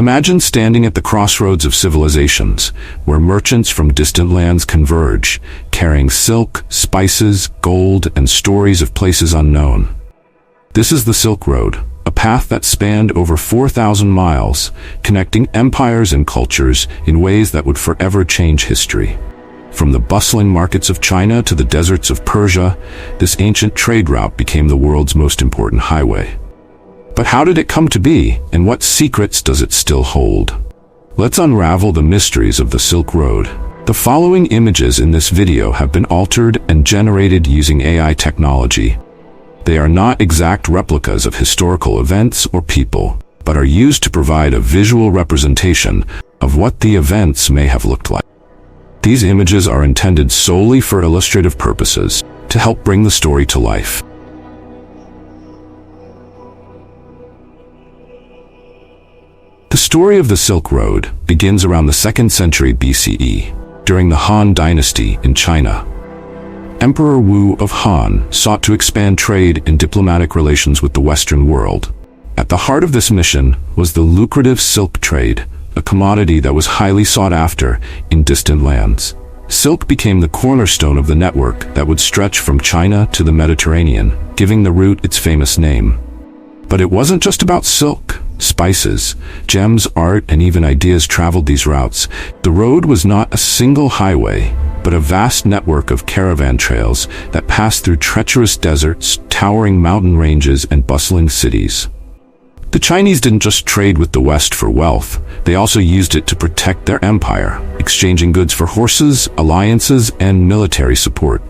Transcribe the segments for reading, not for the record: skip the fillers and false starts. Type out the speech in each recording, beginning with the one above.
Imagine standing at the crossroads of civilizations, where merchants from distant lands converge, carrying silk, spices, gold, and stories of places unknown. This is the Silk Road, a path that spanned over 4,000 miles, connecting empires and cultures in ways that would forever change history. From the bustling markets of China to the deserts of Persia, this ancient trade route became the world's most important highway. But how did it come to be, and what secrets does it still hold? Let's unravel the mysteries of the Silk Road. The following images in this video have been altered and generated using AI technology. They are not exact replicas of historical events or people, but are used to provide a visual representation of what the events may have looked like. These images are intended solely for illustrative purposes, to help bring the story to life. The story of the Silk Road begins around the 2nd century BCE, during the Han Dynasty in China. Emperor Wu of Han sought to expand trade and diplomatic relations with the Western world. At the heart of this mission was the lucrative silk trade, a commodity that was highly sought after in distant lands. Silk became the cornerstone of the network that would stretch from China to the Mediterranean, giving the route its famous name. But it wasn't just about silk. Spices, gems, art, and even ideas traveled these routes. The road was not a single highway, but a vast network of caravan trails that passed through treacherous deserts, towering mountain ranges, and bustling cities. The Chinese didn't just trade with the West for wealth, they also used it to protect their empire, exchanging goods for horses, alliances, and military support.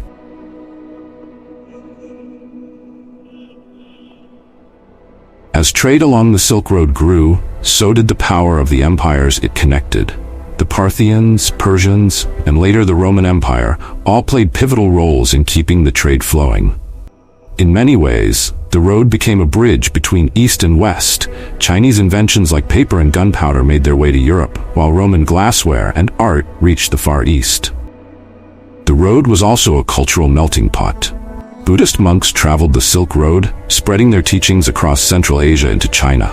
As trade along the Silk Road grew, so did the power of the empires it connected. The Parthians, Persians, and later the Roman Empire all played pivotal roles in keeping the trade flowing. In many ways, the road became a bridge between East and West. Chinese inventions like paper and gunpowder made their way to Europe, while Roman glassware and art reached the Far East. The road was also a cultural melting pot. Buddhist monks traveled the Silk Road, spreading their teachings across Central Asia into China.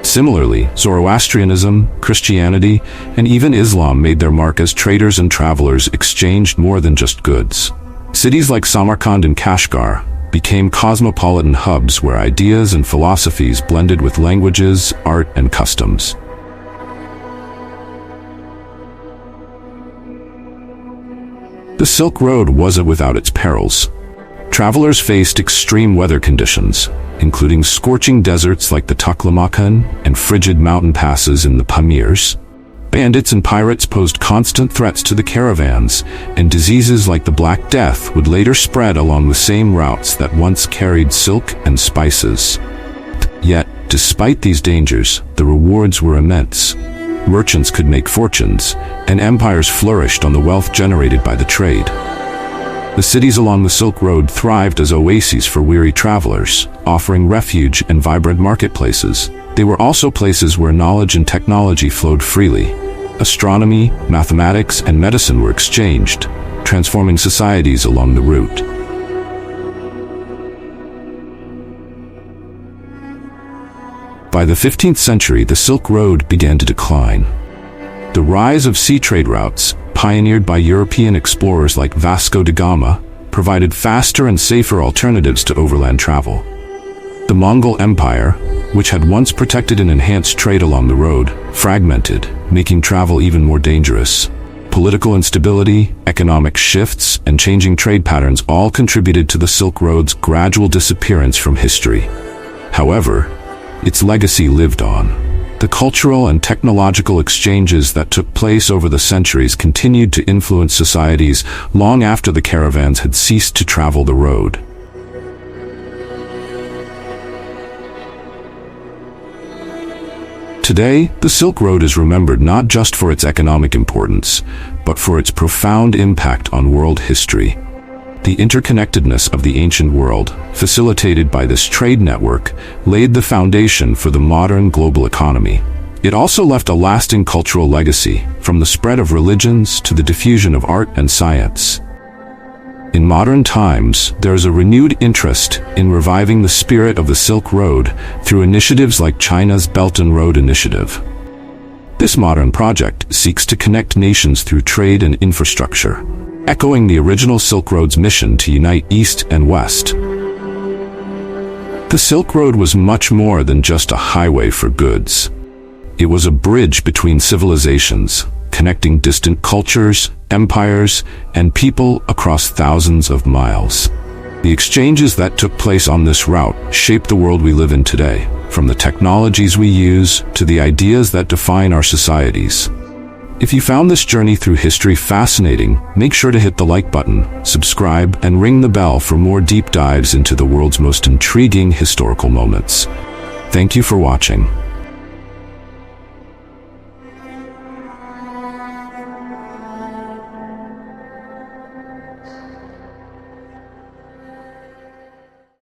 Similarly, Zoroastrianism, Christianity, and even Islam made their mark as traders and travelers exchanged more than just goods. Cities like Samarkand and Kashgar became cosmopolitan hubs where ideas and philosophies blended with languages, art, and customs. The Silk Road wasn't without its perils. Travelers faced extreme weather conditions, including scorching deserts like the Taklamakan and frigid mountain passes in the Pamirs. Bandits and pirates posed constant threats to the caravans, and diseases like the Black Death would later spread along the same routes that once carried silk and spices. Yet, despite these dangers, the rewards were immense. Merchants could make fortunes, and empires flourished on the wealth generated by the trade. The cities along the Silk Road thrived as oases for weary travelers, offering refuge and vibrant marketplaces. They were also places where knowledge and technology flowed freely. Astronomy, mathematics, and medicine were exchanged, transforming societies along the route. By the 15th century, the Silk Road began to decline. The rise of sea trade routes, pioneered by European explorers like Vasco da Gama, provided faster and safer alternatives to overland travel. The Mongol Empire, which had once protected and enhanced trade along the road, fragmented, making travel even more dangerous. Political instability, economic shifts, and changing trade patterns all contributed to the Silk Road's gradual disappearance from history. However, its legacy lived on. The cultural and technological exchanges that took place over the centuries continued to influence societies long after the caravans had ceased to travel the road. Today, the Silk Road is remembered not just for its economic importance, but for its profound impact on world history. The interconnectedness of the ancient world, facilitated by this trade network, laid the foundation for the modern global economy. It also left a lasting cultural legacy, from the spread of religions to the diffusion of art and science. In modern times, there is a renewed interest in reviving the spirit of the Silk Road through initiatives like China's Belt and Road Initiative. This modern project seeks to connect nations through trade and infrastructure, echoing the original Silk Road's mission to unite East and West. The Silk Road was much more than just a highway for goods. It was a bridge between civilizations, connecting distant cultures, empires, and people across thousands of miles. The exchanges that took place on this route shaped the world we live in today, from the technologies we use to the ideas that define our societies. If you found this journey through history fascinating, make sure to hit the like button, subscribe, and ring the bell for more deep dives into the world's most intriguing historical moments. Thank you for watching.